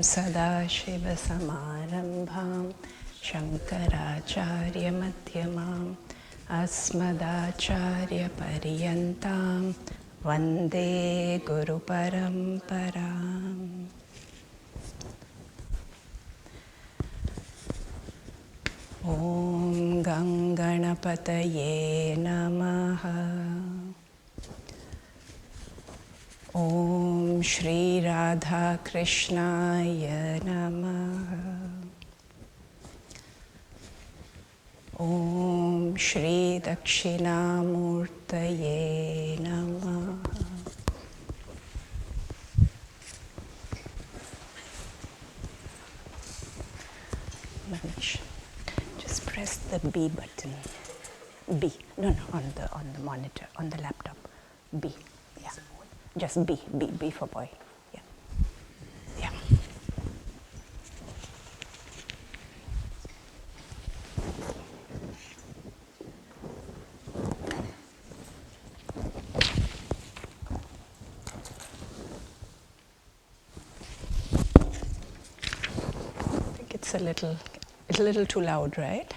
Sadashivasamarambham Shankaracharya Madhyamam Asmadacharya Paryantam Vande Guru Paramparam. Om Ganganapataye Namaha. Om Shri Radha Krishnaya Namaha. Om Shri Dakshinamurtaye Namaha. Manish, just press the B button. B. No, on the monitor, on the laptop. B. Yeah. Just B for boy. Yeah. Yeah. I think it's a little too loud, right?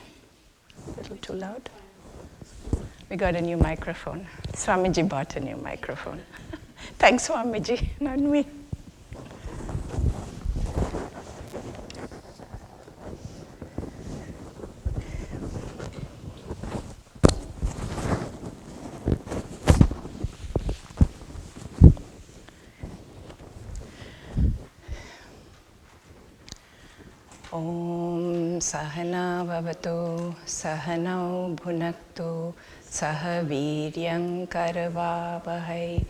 A little too loud. We got a new microphone. Swamiji bought a new microphone. Thanks, Swamiji, not me. Om Sahana Bhavatu Sahanau Bhunaktu Saha Viryam Karavavahai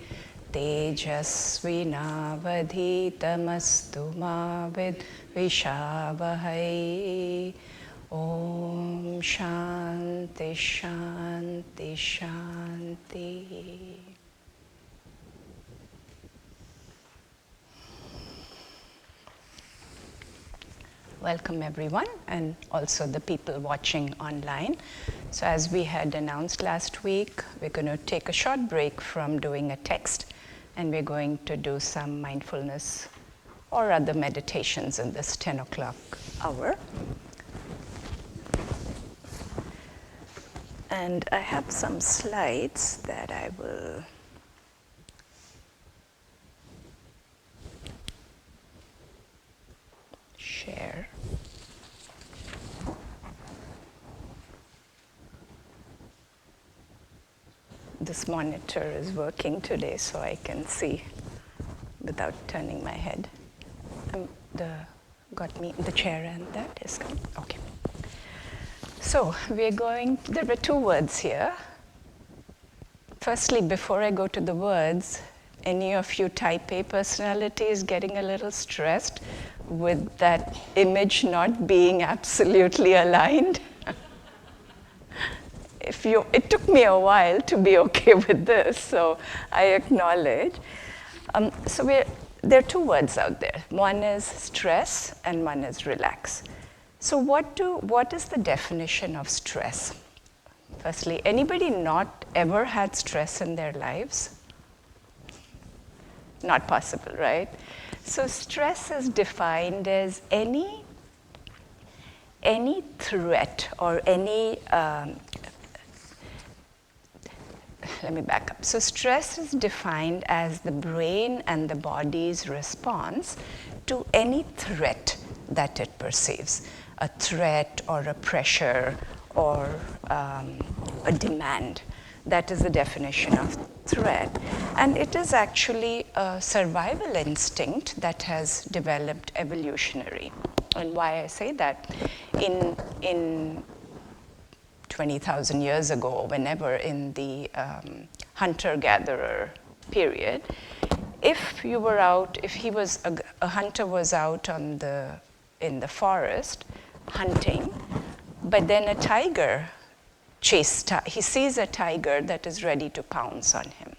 Tejasvinavadhitamastu ma vidvishavahai. Om Shanti Shanti Shanti. Welcome everyone, and also the people watching online. So as we had announced last week, we're going to take a short break from doing a text, and we're going to do some mindfulness or other meditations in this 10 o'clock hour. And I have some slides that I will share. This monitor is working today, so I can see without turning my head. The chair and that is coming. Okay. So there were two words here. Firstly, before I go to the words, any of you type A personalities getting a little stressed with that image not being absolutely aligned? It took me a while to be okay with this, so I acknowledge. There are two words out there. One is stress and one is relax. So what is the definition of stress? Firstly, anybody not ever had stress in their lives? Not possible, right? So stress is defined as any threat or any let me back up. So stress is defined as the brain and the body's response to any threat that it perceives. A threat or a pressure or a demand. That is the definition of threat. And it is actually a survival instinct that has developed evolutionary. And why I say that, in 20,000 years ago, whenever in the hunter-gatherer period, if a hunter was out in the forest hunting, but then a tiger he sees a tiger that is ready to pounce on him.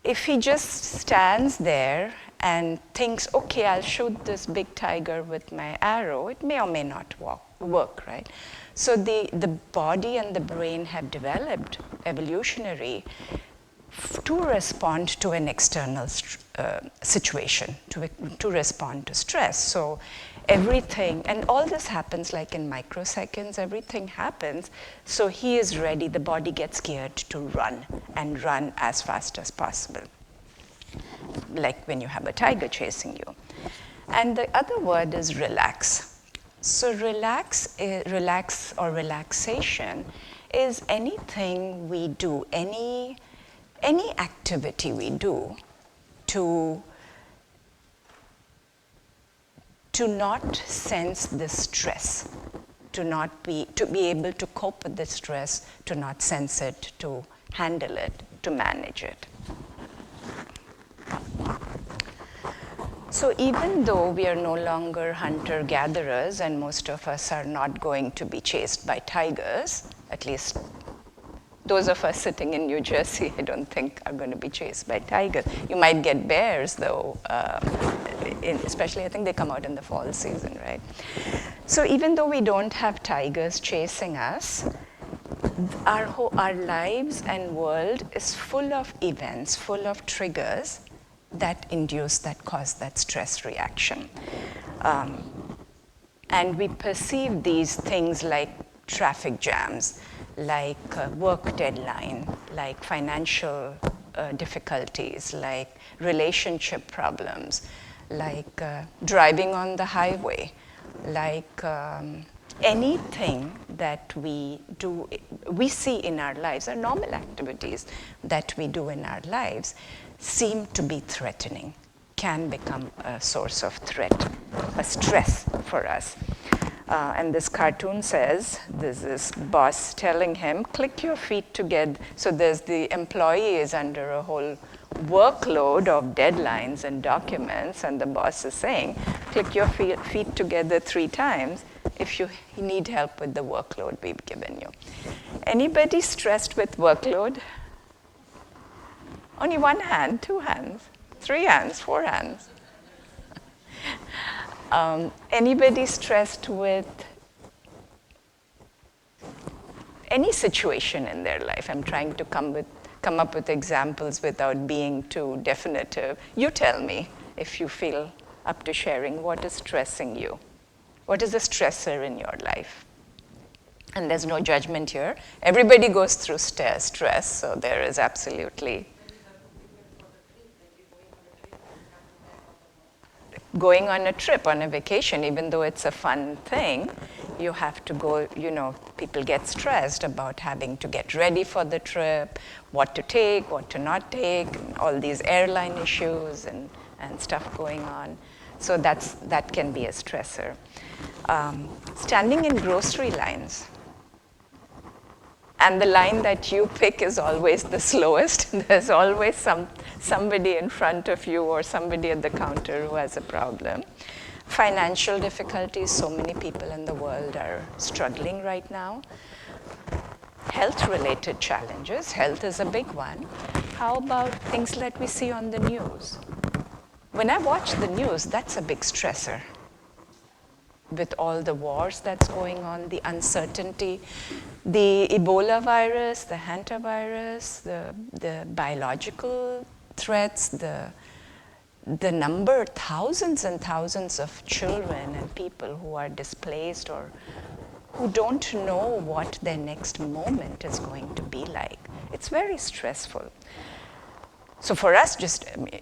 If he just stands there and thinks, okay, I'll shoot this big tiger with my arrow, it may or may not work, right? So the body and the brain have developed evolutionary to respond to an external situation, to respond to stress. So everything, and all this happens like in microseconds, everything happens, so he is ready, the body gets geared to run, and run as fast as possible. Like when you have a tiger chasing you. And the other word is relax. So relax or relaxation is anything we do, any activity we do to not sense the stress, to be able to cope with the stress, to not sense it, to handle it, to manage it. So even though we are no longer hunter-gatherers and most of us are not going to be chased by tigers, at least those of us sitting in New Jersey, I don't think are going to be chased by tigers. You might get bears though, especially I think they come out in the fall season, right? So even though we don't have tigers chasing us, our lives and world is full of events, full of triggers that cause that stress reaction. And we perceive these things like traffic jams, like work deadline, like financial difficulties, like relationship problems, like driving on the highway, like anything that we see in our lives, our normal activities that we do in our lives seem to be threatening, can become a source of threat, a stress for us. And this cartoon says, there's this boss telling him, click your feet together. So there's the employee is under a whole workload of deadlines and documents, and the boss is saying, click your feet together 3 times if you need help with the workload we've given you. Anybody stressed with workload? Only 1 hand, 2 hands, 3 hands, 4 hands. Anybody stressed with any situation in their life? I'm trying to come up with examples without being too definitive. You tell me if you feel up to sharing what is stressing you. What is a stressor in your life? And there's no judgment here. Everybody goes through stress, so there is absolutely. Going on a trip, on a vacation, even though it's a fun thing, you have to go, people get stressed about having to get ready for the trip, what to take, what to not take, all these airline issues and stuff going on. So that can be a stressor. Standing in grocery lines. And the line that you pick is always the slowest. There's always somebody in front of you or somebody at the counter who has a problem. Financial difficulties, so many people in the world are struggling right now. Health-related challenges, health is a big one. How about things that we see on the news? When I watch the news, that's a big stressor. With all the wars that's going on, the uncertainty, the Ebola virus, the hantavirus, the biological threats, the number, thousands and thousands of children and people who are displaced or who don't know what their next moment is going to be like. It's very stressful. So for us,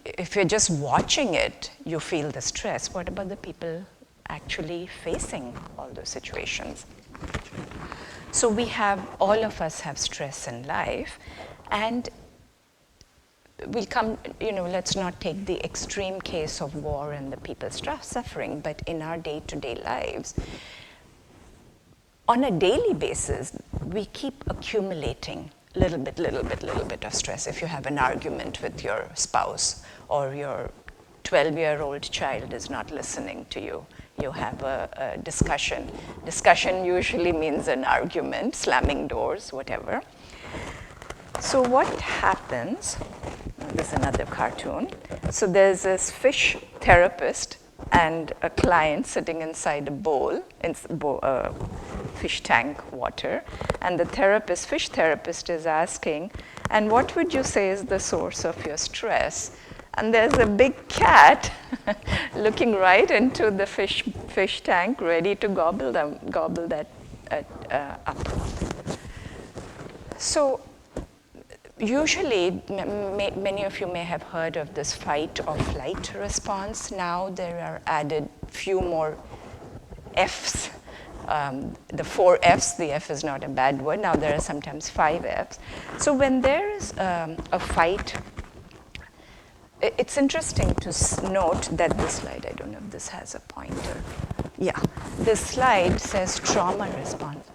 if you're just watching it, you feel the stress. What about the people actually facing all those situations? So all of us have stress in life, and we'll come, let's not take the extreme case of war and the people suffering, but in our day-to-day lives, on a daily basis, we keep accumulating little bit of stress. If you have an argument with your spouse or your 12-year-old child is not listening to you, you have a discussion. Discussion usually means an argument, slamming doors, whatever. So what happens, there's another cartoon. So there's this fish therapist and a client sitting inside a bowl, fish tank water. And the fish therapist is asking, And what would you say is the source of your stress? And there's a big cat looking right into the fish tank, ready to gobble that up. So usually, many of you may have heard of this fight or flight response. Now there are added few more Fs. The 4 Fs, the F is not a bad word. Now there are sometimes 5 Fs. So when there is a fight, it's interesting to note that this slide, I don't know if this has a pointer. Yeah, this slide says trauma response.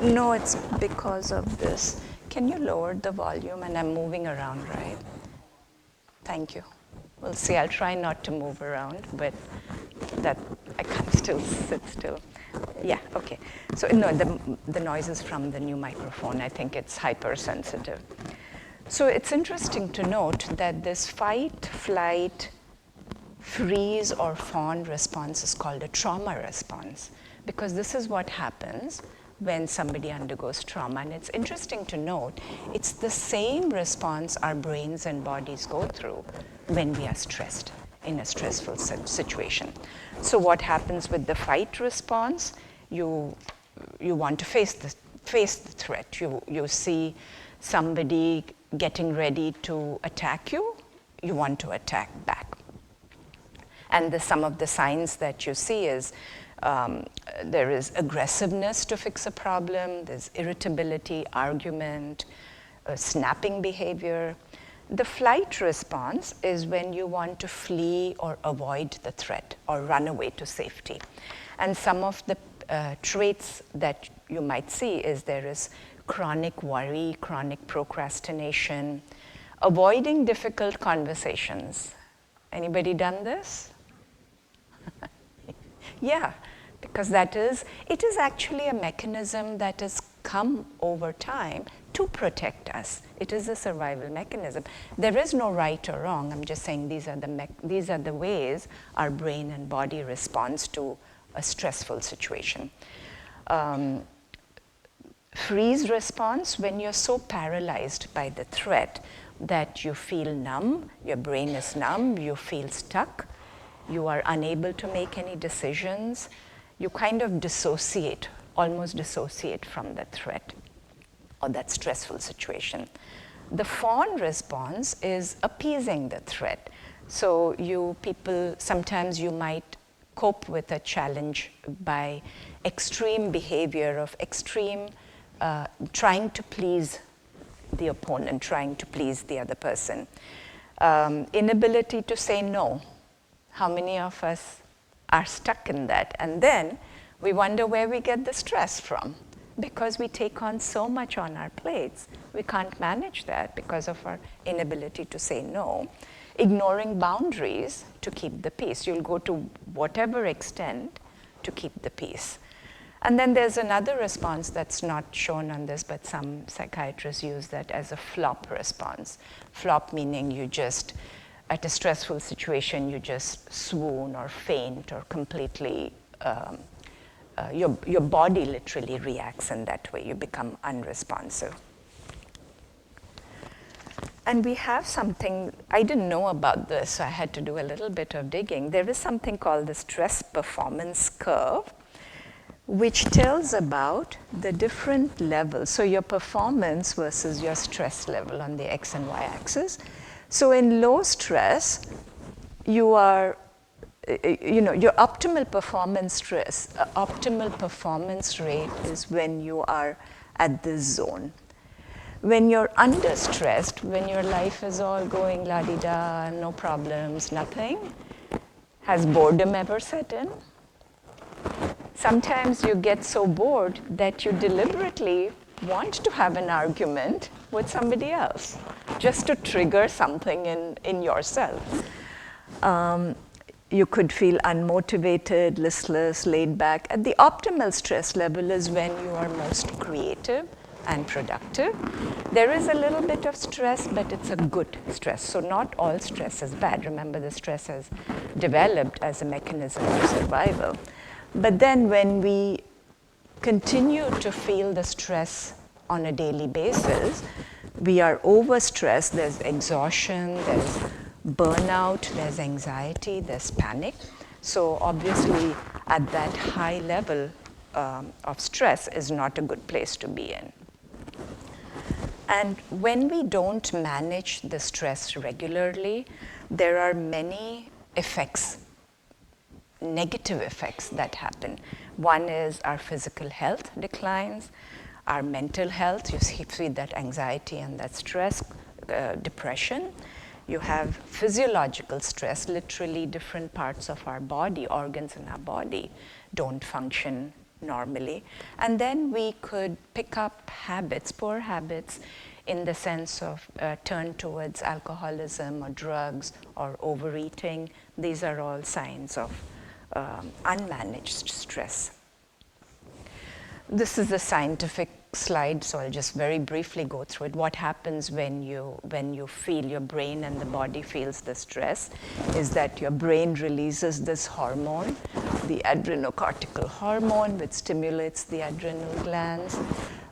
No, it's because of this. Can you lower the volume? And I'm moving around, right? Thank you. We'll see. I'll try not to move around, but that I can still sit still. Yeah, okay. So no, the noise is from the new microphone. I think it's hypersensitive. So it's interesting to note that this fight, flight, freeze, or fawn response is called a trauma response, because this is what happens when somebody undergoes trauma. And it's interesting to note, it's the same response our brains and bodies go through when we are stressed in a stressful situation. So what happens with the fight response? You want to face the threat. You see somebody getting ready to attack you, you want to attack back. And some of the signs that you see is there is aggressiveness to fix a problem, there's irritability, argument, snapping behavior. The flight response is when you want to flee or avoid the threat or run away to safety. And some of the traits that you might see is there is chronic worry, chronic procrastination, avoiding difficult conversations. Anybody done this? Yeah, because it is actually a mechanism that has come over time to protect us. It is a survival mechanism. There is no right or wrong. I'm just saying these are the ways our brain and body responds to a stressful situation. Freeze response, when you're so paralyzed by the threat that you feel numb, your brain is numb, you feel stuck, you are unable to make any decisions, you kind of dissociate, almost dissociate from the threat or that stressful situation. The fawn response is appeasing the threat. So sometimes you might cope with a challenge by extreme behavior of trying to please the opponent, trying to please the other person. Inability to say no. How many of us are stuck in that? And then we wonder where we get the stress from, because we take on so much on our plates. We can't manage that because of our inability to say no. Ignoring boundaries to keep the peace. You'll go to whatever extent to keep the peace. And then there's another response that's not shown on this, but some psychiatrists use that as a flop response. Flop meaning you just, at a stressful situation, you just swoon or faint or completely, your body literally reacts in that way. You become unresponsive. And we have something, I didn't know about this, so I had to do a little bit of digging. There is something called the stress performance curve, which tells about the different levels. So your performance versus your stress level on the X and Y axis. So in low stress, you are, your optimal performance rate is when you are at this zone. When you're under stressed, when your life is all going la-di-da, no problems, nothing, has boredom ever set in? Sometimes you get so bored that you deliberately want to have an argument with somebody else, just to trigger something in yourself. You could feel unmotivated, listless, laid back. At the optimal stress level is when you are most creative and productive. There is a little bit of stress, but it's a good stress. So not all stress is bad. Remember, the stress has developed as a mechanism of survival. But then when we continue to feel the stress on a daily basis, we are overstressed, there's exhaustion, there's burnout, there's anxiety, there's panic. So obviously at that high level of stress is not a good place to be in. And when we don't manage the stress regularly, there are many effects, negative effects that happen. One is our physical health declines, our mental health, you see that anxiety and that stress, depression. You have physiological stress, literally different parts of our body, organs in our body don't function normally. And then we could pick up habits, poor habits, in the sense of turn towards alcoholism or drugs or overeating. These are all signs of unmanaged stress. This is a scientific slide, so I'll just very briefly go through it. What happens when you feel, your brain and the body feels the stress is that your brain releases this hormone, the adrenocortical hormone, which stimulates the adrenal glands.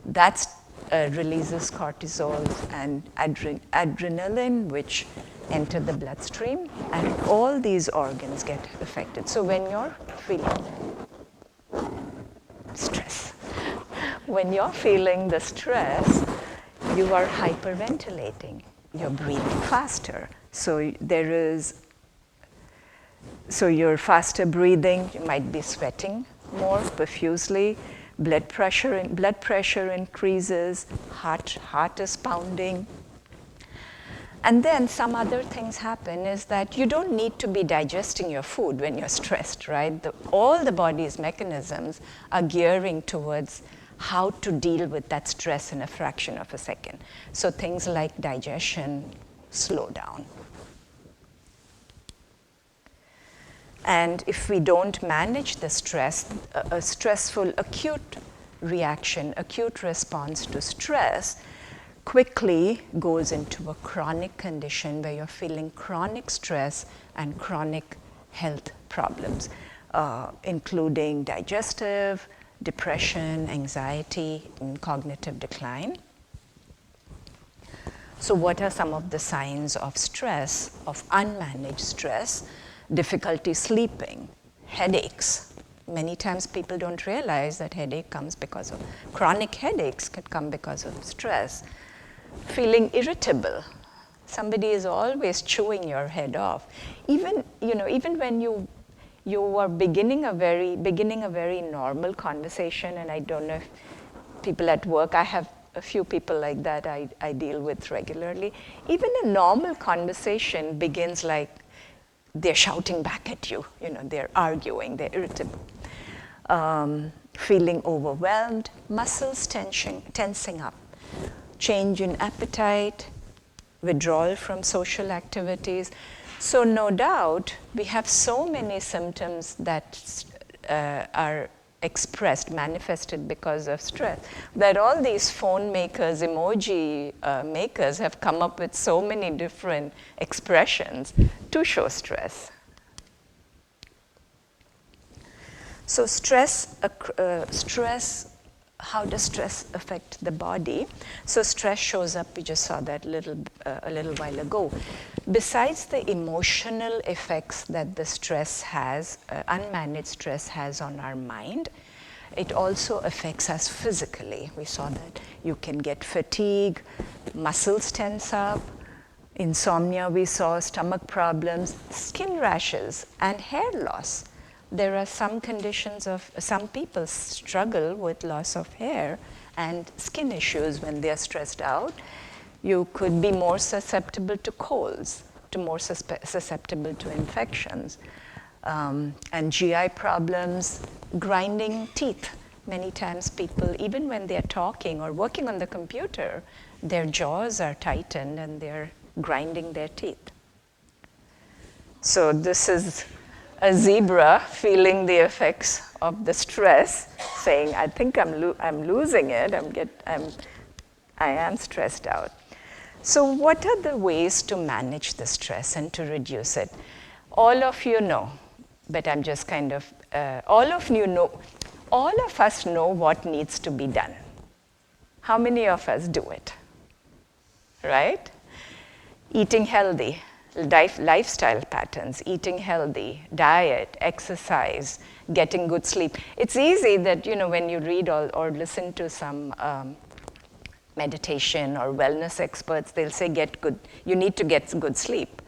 That releases cortisol and adrenaline, which enter the bloodstream, and all these organs get affected. So when you're feeling stress, when you're feeling the stress, you are hyperventilating. You're breathing faster. So you're faster breathing. You might be sweating more profusely. Blood pressure increases. Heart is pounding. And then some other things happen is that you don't need to be digesting your food when you're stressed, right? All the body's mechanisms are gearing towards how to deal with that stress in a fraction of a second. So things like digestion slow down. And if we don't manage the stress, a stressful acute reaction, acute response to stress quickly goes into a chronic condition where you're feeling chronic stress and chronic health problems, including digestive, depression, anxiety, and cognitive decline. So what are some of the signs of stress, of unmanaged stress? Difficulty sleeping, headaches. Many times people don't realize that headache comes because of, chronic headaches can come because of stress. Feeling irritable. Somebody is always chewing your head off. Even when you are beginning a very normal conversation, and I don't know if people at work, I have a few people like that I deal with regularly. Even a normal conversation begins like they're shouting back at you, they're arguing, they're irritable. Feeling overwhelmed, muscles tensing up, change in appetite, withdrawal from social activities. So no doubt, we have so many symptoms that are expressed, manifested because of stress, that all these phone makers, emoji makers have come up with so many different expressions to show stress. So how does stress affect the body? So stress shows up, we just saw that a little while ago. Besides the emotional effects that the stress has, unmanaged stress has on our mind, it also affects us physically. We saw that you can get fatigue, muscles tense up, insomnia we saw, stomach problems, skin rashes, and hair loss. There are some conditions some people struggle with loss of hair and skin issues when they are stressed out. You could be more susceptible to colds, more susceptible to infections, and GI problems, grinding teeth. Many times people, even when they're talking or working on the computer, their jaws are tightened and they're grinding their teeth. So this is a zebra feeling the effects of the stress, saying, I think I'm losing it, I am stressed out. So what are the ways to manage the stress and to reduce it? All of you know, but I'm just kind of, all of us know what needs to be done. How many of us do it? Right? Eating healthy, lifestyle patterns, eating healthy, diet, exercise, getting good sleep. It's easy that, when you read or listen to some meditation or wellness experts, they'll say you need to get good sleep.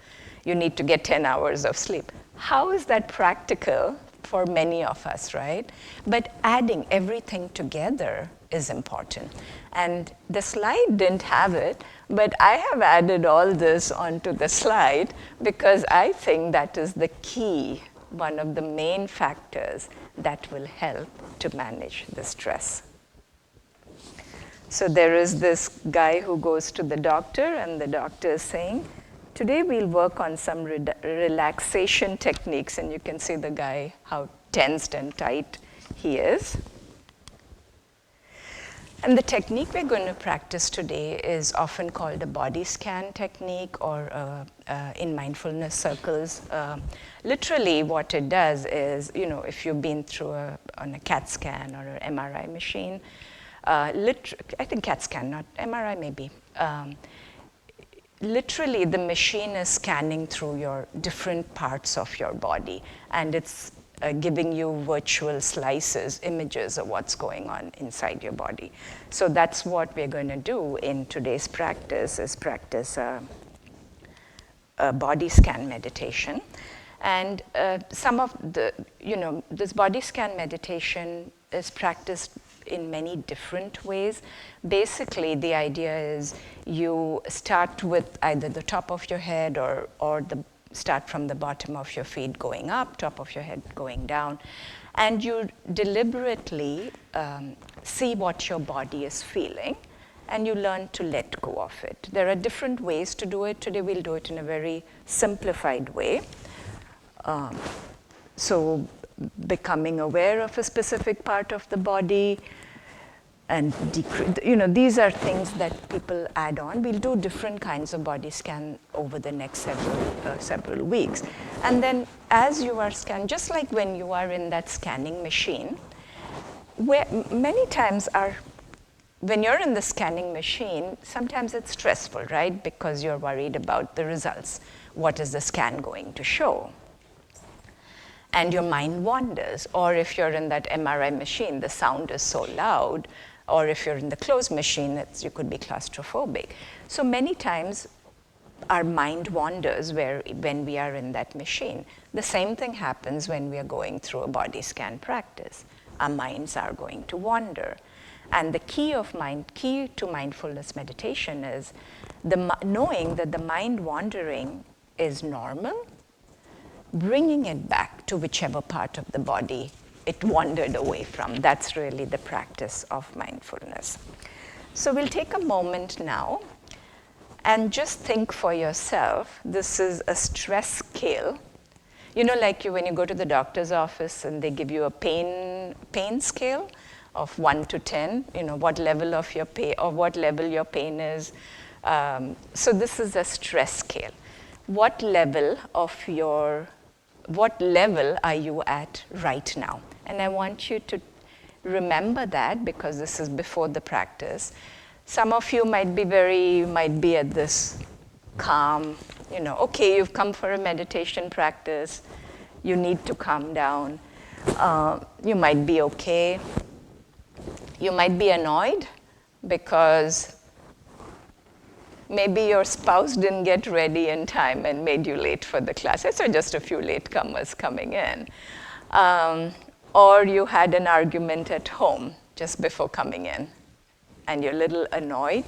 You need to get 10 hours of sleep. How is that practical for many of us, right? But adding everything together is important. And the slide didn't have it, but I have added all this onto the slide because I think that is the key, one of the main factors that will help to manage the stress. So there is this guy who goes to the doctor, and the doctor is saying, today we'll work on some relaxation techniques, and you can see the guy, how tensed and tight he is. And the technique we're going to practice today is often called a body scan technique, or in mindfulness circles. Literally what it does is, if you've been through on a CAT scan or an MRI machine, I think CAT scan, not MRI maybe. Literally the machine is scanning through your different parts of your body, and it's giving you virtual slices, images of what's going on inside your body. So that's what we're going to do in today's practice, is practice a body scan meditation. And some of the, this body scan meditation is practiced in many different ways. Basically, the idea is you start with either the top of your head or start from the bottom of your feet going up, top of your head going down, and you deliberately see what your body is feeling, and you learn to let go of it. There are different ways to do it. Today we'll do it in a very simplified way. So becoming aware of a specific part of the body, and these are things that people add on. We'll do different kinds of body scan over the next several weeks. And then as you are scanned, just like when you are in that scanning machine, where many times when you're in the scanning machine, sometimes it's stressful, right? Because you're worried about the results. What is the scan going to show? And your mind wanders. Or if you're in that MRI machine, the sound is so loud. Or if you're in the closed machine, you could be claustrophobic. So many times our mind wanders when we are in that machine. The same thing happens when we are going through a body scan practice. Our minds are going to wander. And the key to mindfulness meditation is knowing that the mind wandering is normal, bringing it back to whichever part of the body it wandered away from. That's really the practice of mindfulness. So we'll take a moment now and just think for yourself. This is a stress scale. Like when you go to the doctor's office and they give you a pain scale of 1 to 10, what level of your pain, or what level your pain is. So this is a stress scale. What level are you at right now? And I want you to remember that, because this is before the practice. Some of you might be at this calm, okay, you've come for a meditation practice, you need to calm down. You might be okay. You might be annoyed because maybe your spouse didn't get ready in time and made you late for the classes, or just a few latecomers coming in. Or you had an argument at home just before coming in, and you're a little annoyed.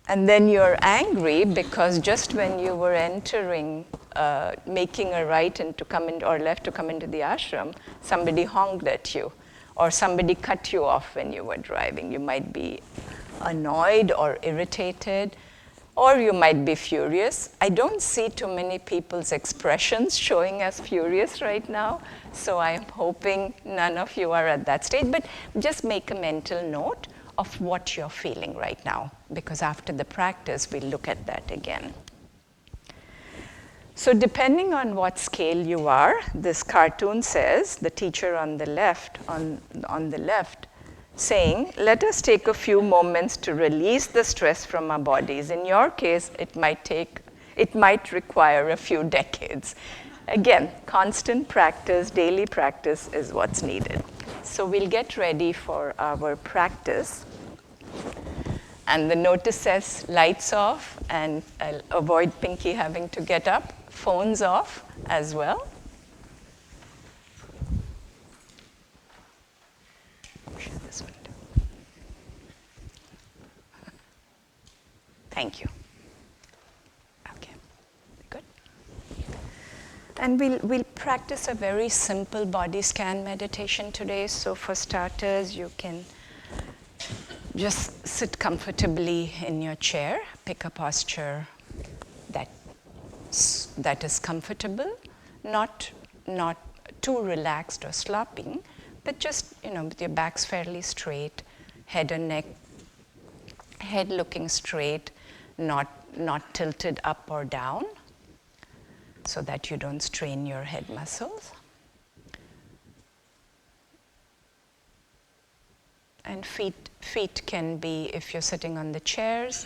And then you're angry because just when you were entering, making a right and to come in, or left to come into the ashram, somebody honked at you, or somebody cut you off when you were driving. You might be annoyed or irritated, or you might be furious. I don't see too many people's expressions showing as furious right now, so I'm hoping none of you are at that stage, but just make a mental note of what you're feeling right now, because after the practice, we'll look at that again. So depending on what scale you are, this cartoon says, the teacher on the left saying, let us take a few moments to release the stress from our bodies. In your case, it might require a few decades. Again, constant practice, daily practice is what's needed. So we'll get ready for our practice. And the notice says lights off, and I'll avoid Pinky having to get up. Phones off as well. Shut this window. Thank you. Okay, good. And we'll practice a very simple body scan meditation today. So for starters, you can just sit comfortably in your chair. Pick a posture that is comfortable, not too relaxed or slopping, but just, with your backs fairly straight, head and neck, head looking straight, not tilted up or down, so that you don't strain your head muscles. And feet can be, if you're sitting on the chairs,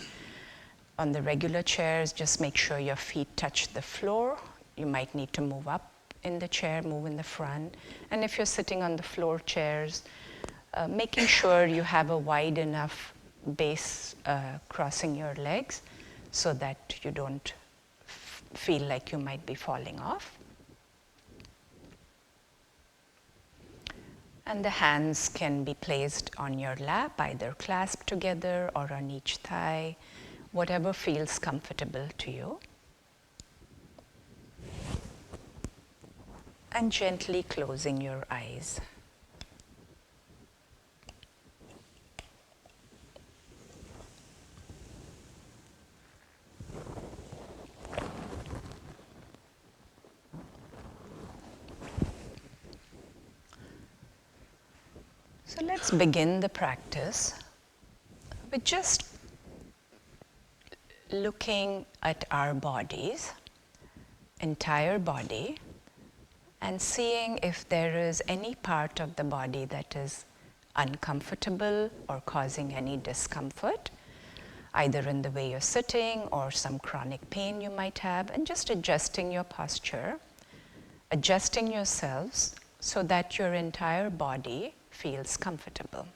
on the regular chairs, just make sure your feet touch the floor. You might need to move up in the chair, move in the front. And if you're sitting on the floor chairs, making sure you have a wide enough base crossing your legs so that you don't feel like you might be falling off. And the hands can be placed on your lap, either clasped together or on each thigh, whatever feels comfortable to you. And gently closing your eyes. So let's begin the practice with just looking at our bodies, entire body, and seeing if there is any part of the body that is uncomfortable or causing any discomfort, either in the way you're sitting or some chronic pain you might have, and just adjusting your posture, adjusting yourselves so that your entire body feels comfortable.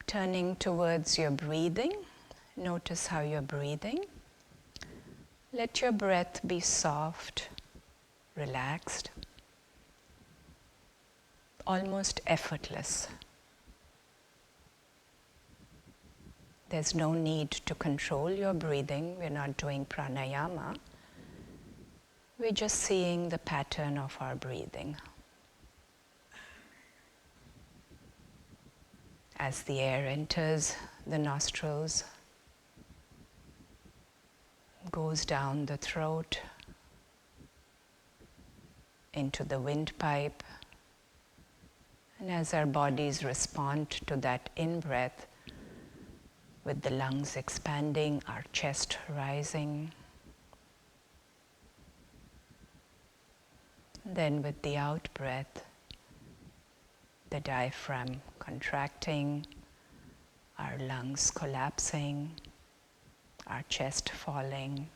Turning towards your breathing, notice how you're breathing. Let your breath be soft, relaxed, almost effortless. There's no need to control your breathing. We're not doing pranayama. We're just seeing the pattern of our breathing. As the air enters the nostrils, goes down the throat, into the windpipe, and as our bodies respond to that in-breath, with the lungs expanding, our chest rising, then with the out-breath, the diaphragm contracting, our lungs collapsing, our chest falling,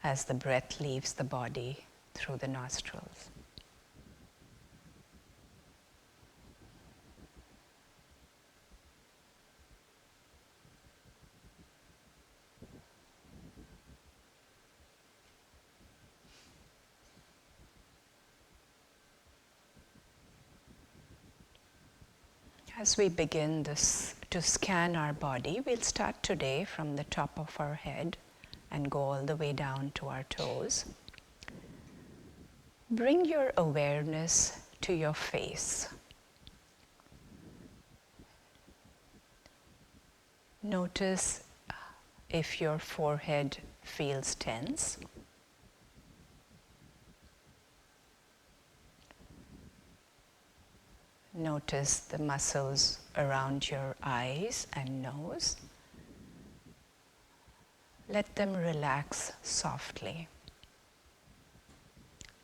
as the breath leaves the body through the nostrils. As we begin to scan our body, we'll start today from the top of our head and go all the way down to our toes. Bring your awareness to your face. Notice if your forehead feels tense. Notice the muscles around your eyes and nose. Let them relax softly.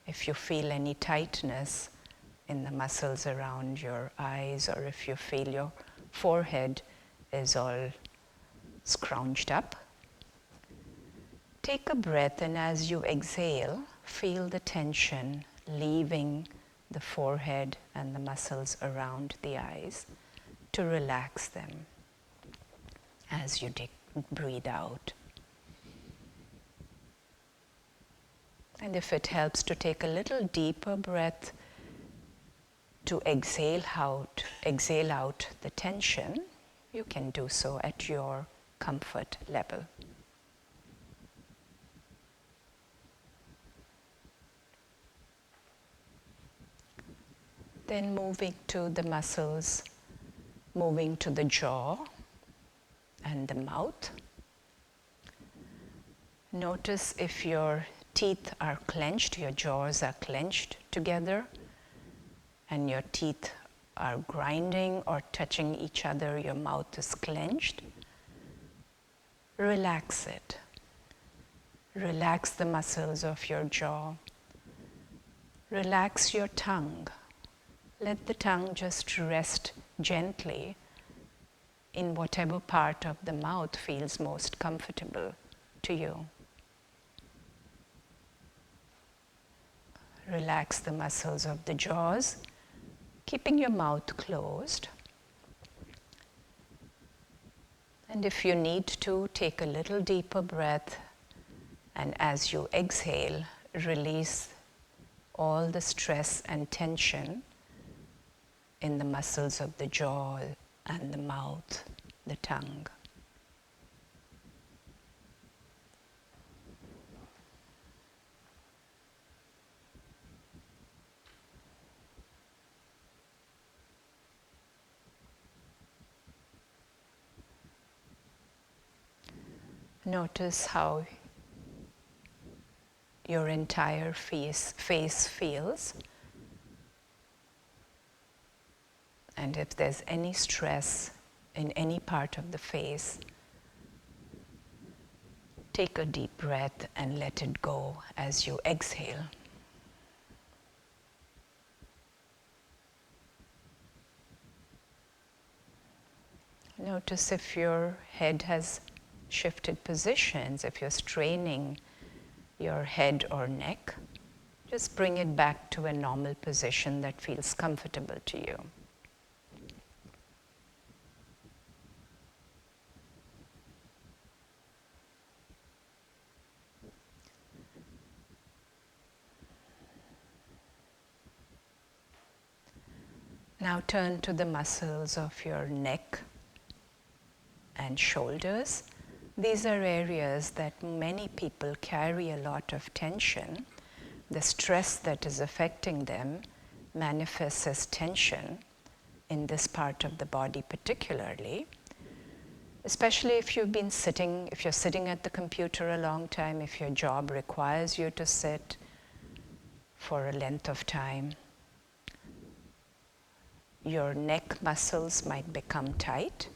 If you feel any tightness in the muscles around your eyes, or if you feel your forehead is all scrunched up, take a breath, and as you exhale, feel the tension leaving the forehead and the muscles around the eyes to relax them as you breathe out. And if it helps to take a little deeper breath to exhale out the tension, you can do so at your comfort level. Then moving to the muscles, moving to the jaw and the mouth. Notice if your teeth are clenched, your jaws are clenched together, and your teeth are grinding or touching each other, your mouth is clenched. Relax it. Relax the muscles of your jaw. Relax your tongue. Let the tongue just rest gently in whatever part of the mouth feels most comfortable to you. Relax the muscles of the jaws, keeping your mouth closed. And if you need to, take a little deeper breath, and as you exhale, release all the stress and tension in the muscles of the jaw and the mouth, the tongue. Notice how your entire face feels. And if there's any stress in any part of the face, take a deep breath and let it go as you exhale. Notice if your head has shifted positions, if you're straining your head or neck, just bring it back to a normal position that feels comfortable to you. Now turn to the muscles of your neck and shoulders. These are areas that many people carry a lot of tension. The stress that is affecting them manifests as tension in this part of the body particularly, especially if you're sitting at the computer a long time, if your job requires you to sit for a length of time. Your neck muscles might become tight.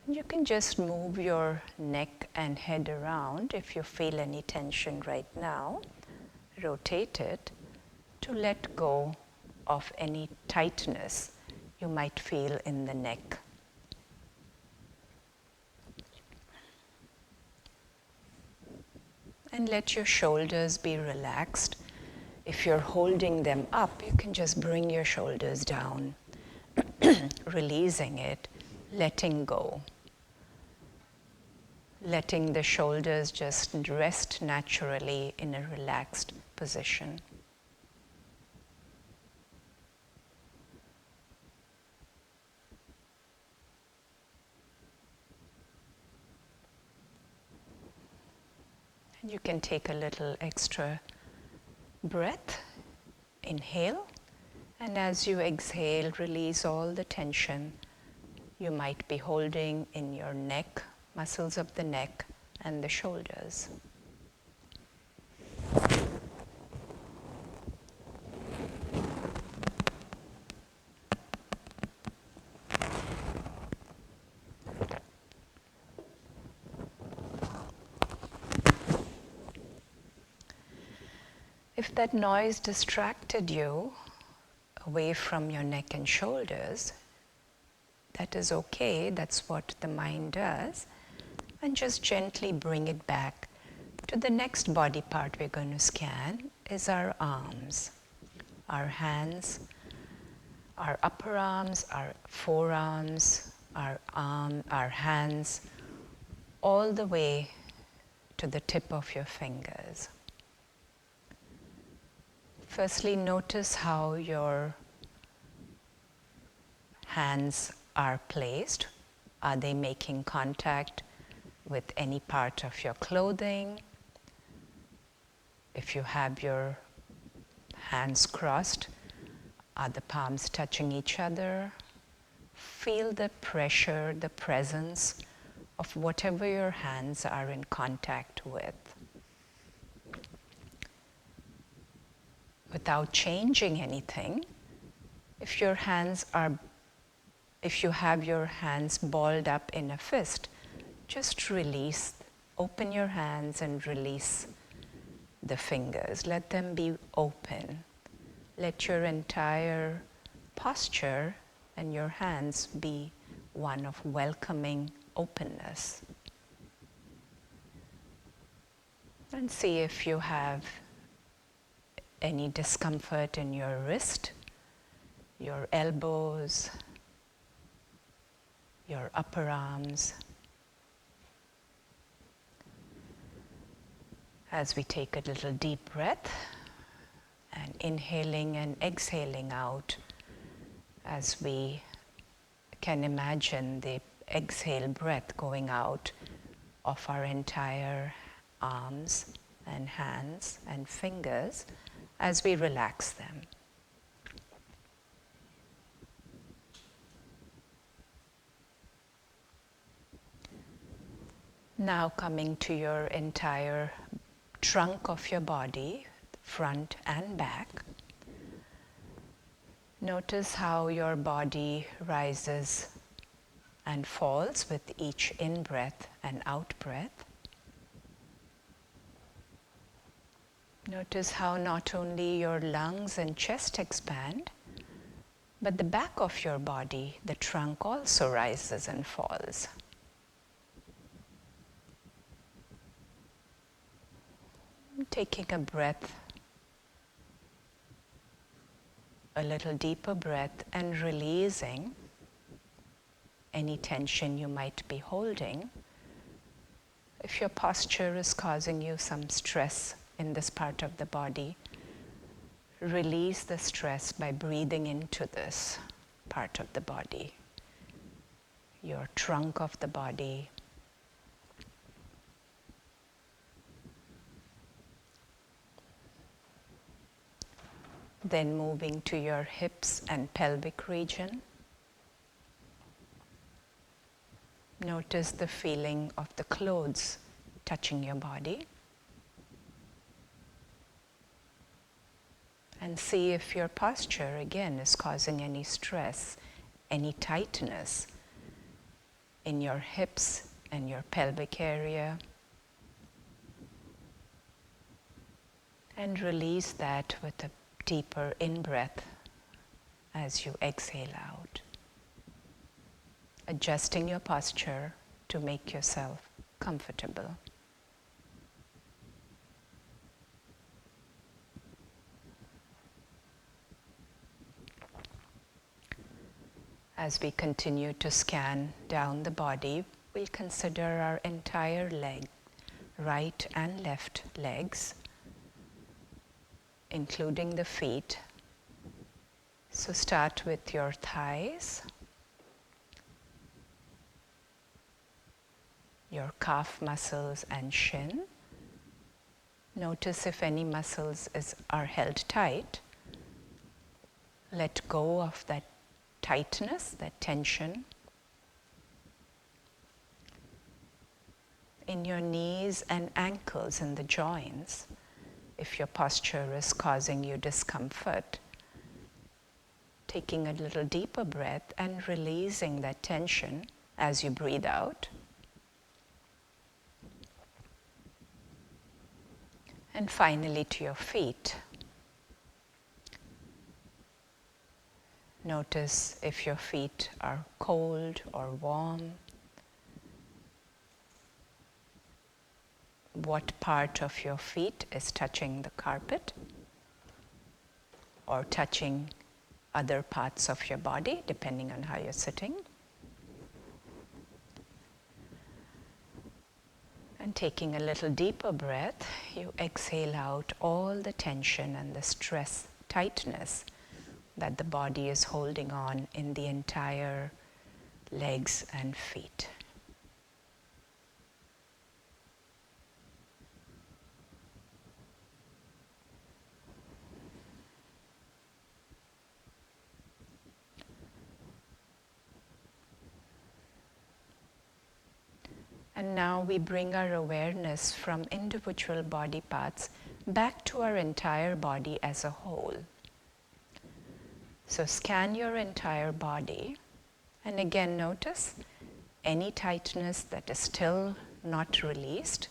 You can just move your neck and head around if you feel any tension right now. Rotate it to let go of any tightness you might feel in the neck. And let your shoulders be relaxed. If you're holding them up, you can just bring your shoulders down, releasing it, letting go. Letting the shoulders just rest naturally in a relaxed position. And you can take a little extra breath. Inhale, and as you exhale, release all the tension you might be holding in your neck, muscles of the neck and the shoulders. If that noise distracted you away from your neck and shoulders, that is okay, that's what the mind does. And just gently bring it back to the next body part we're going to scan is our arms, our hands, our upper arms, our forearms, our hands, all the way to the tip of your fingers. Firstly, notice how your hands are placed. Are they making contact with any part of your clothing? If you have your hands crossed, are the palms touching each other? Feel the pressure, the presence of whatever your hands are in contact with. Without changing anything, if you have your hands balled up in a fist, just release, open your hands and release the fingers. Let them be open. Let your entire posture and your hands be one of welcoming openness. And see if you have any discomfort in your wrist, your elbows, your upper arms. As we take a little deep breath and inhaling and exhaling out, as we can imagine the exhale breath going out of our entire arms and hands and fingers as we relax them. Now coming to your entire trunk of your body, front and back. Notice how your body rises and falls with each in-breath and out-breath. Notice how not only your lungs and chest expand, but the back of your body, the trunk, also rises and falls. Taking a breath, a little deeper breath, and releasing any tension you might be holding. If your posture is causing you some stress in this part of the body, release the stress by breathing into this part of the body, your trunk of the body. Then moving to your hips and pelvic region. Notice the feeling of the clothes touching your body. And see if your posture again is causing any stress, any tightness in your hips and your pelvic area. And release that with a deeper in-breath as you exhale out. Adjusting your posture to make yourself comfortable. As we continue to scan down the body, we'll consider our entire leg, right and left legs, including the feet. So start with your thighs, your calf muscles and shin. Notice if any muscles are held tight. Let go of that tightness, that tension. In your knees and ankles and the joints, if your posture is causing you discomfort, taking a little deeper breath and releasing that tension as you breathe out. And finally to your feet. Notice if your feet are cold or warm. What part of your feet is touching the carpet or touching other parts of your body, depending on how you're sitting. And taking a little deeper breath, you exhale out all the tension and the stress, tightness that the body is holding on in the entire legs and feet. And now we bring our awareness from individual body parts back to our entire body as a whole. So scan your entire body, and again notice any tightness that is still not released.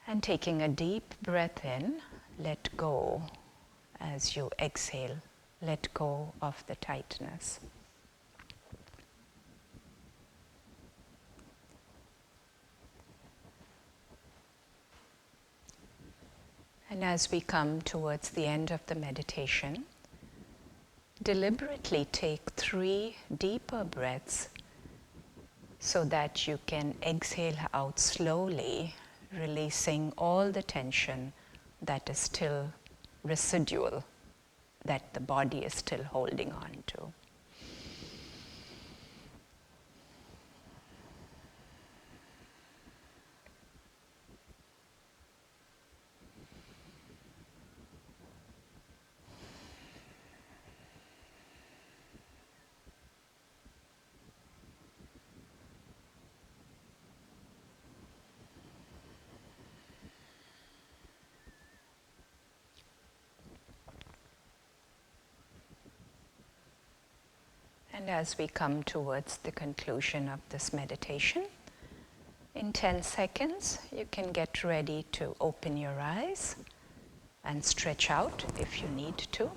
And taking a deep breath in, let go as you exhale. Let go of the tightness. And as we come towards the end of the meditation, deliberately take 3 deeper breaths so that you can exhale out slowly, releasing all the tension that is still residual, that the body is still holding on to. And as we come towards the conclusion of this meditation, in 10 seconds, you can get ready to open your eyes and stretch out if you need to.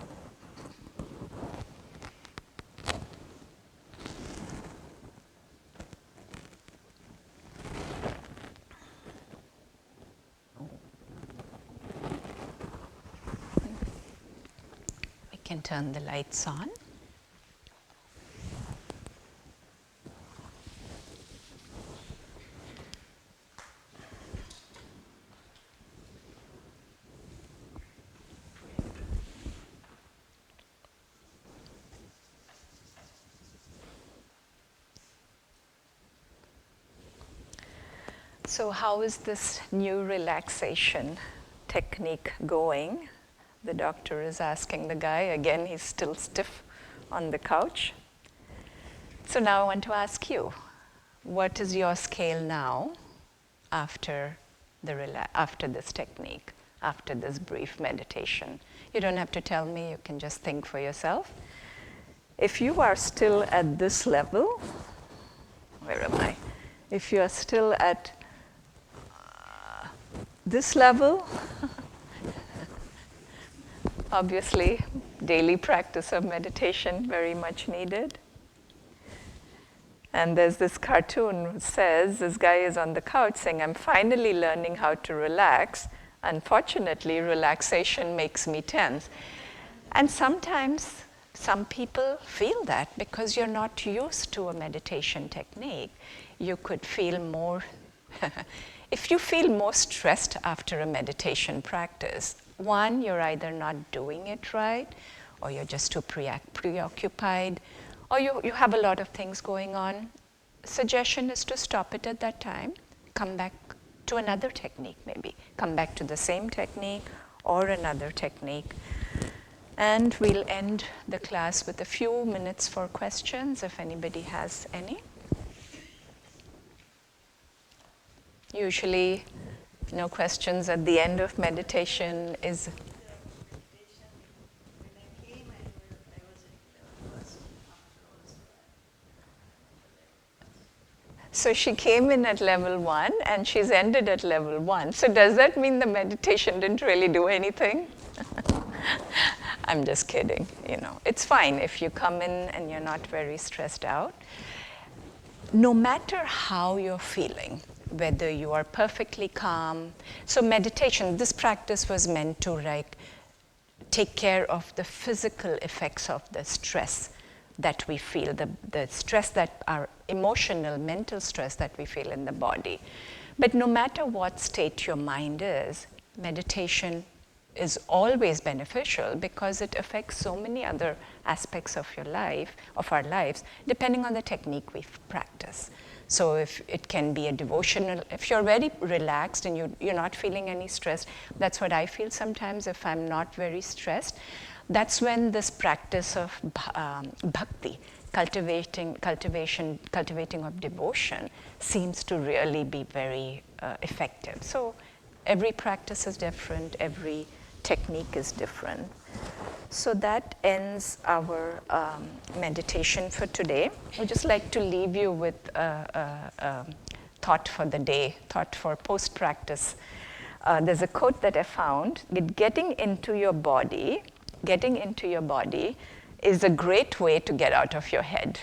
We can turn the lights on. So how is this new relaxation technique going? The doctor is asking the guy. Again, he's still stiff on the couch. So now I want to ask you, what is your scale now after this technique, after this brief meditation? You don't have to tell me, you can just think for yourself. If you are still at this level, where am I? If you are still at this level, obviously, daily practice of meditation very much needed. And there's this cartoon which says, this guy is on the couch saying, I'm finally learning how to relax. Unfortunately, relaxation makes me tense. And sometimes some people feel that because you're not used to a meditation technique. You could feel more if you feel more stressed after a meditation practice, one, you're either not doing it right, or you're just too preoccupied, or you have a lot of things going on. Suggestion is to stop it at that time, come back to another technique maybe, come back to the same technique or another technique. And we'll end the class with a few minutes for questions, if anybody has any. Usually, no questions at the end of meditation is. So she came in at level 1 and she's ended at level 1. So does that mean the meditation didn't really do anything? I'm just kidding, you know. It's fine if you come in and you're not very stressed out. No matter how you're feeling, whether you are perfectly calm. So meditation, this practice was meant to take care of the physical effects of the stress that we feel, the stress that our emotional, mental stress that we feel in the body. But no matter what state your mind is, meditation is always beneficial because it affects so many other aspects of your life, of our lives, depending on the technique we practice. So if it can be a devotional, if you're very relaxed and you're not feeling any stress, that's what I feel sometimes if I'm not very stressed. That's when this practice of bhakti, cultivating of devotion seems to really be very effective. So every practice is different, every technique is different. So that ends our meditation for today. I'd just like to leave you with a thought for the day, thought for post-practice. There's a quote that I found: getting into your body is a great way to get out of your head.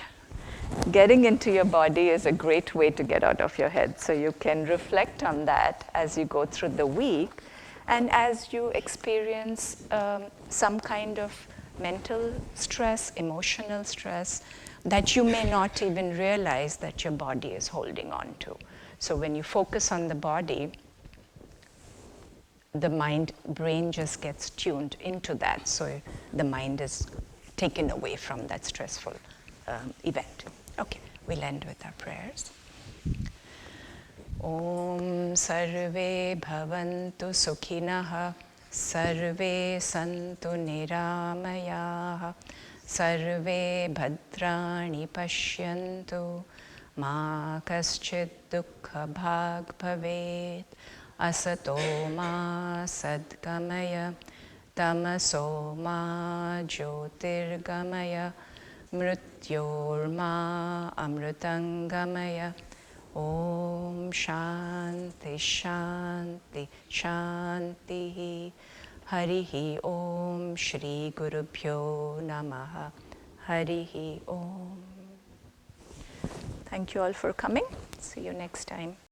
Getting into your body is a great way to get out of your head. So you can reflect on that as you go through the week and as you experience some kind of mental stress, emotional stress that you may not even realize that your body is holding on to. So when you focus on the body, the brain just gets tuned into that. So the mind is taken away from that stressful event. Okay, we'll end with our prayers. Om sarve bhavantu sukhinah, sarve santu niramayah, sarve bhadrani pashyantu, ma kaschid dukkha bhag bhavet, asato ma sadgamaya, tamaso ma jyotirgamaya, mrityorma amrutangamaya. Om Shanti Shanti Shanti. Harihi Om Shri Gurubhyo Namaha. Harihi Om. Thank you all for coming. See you next time.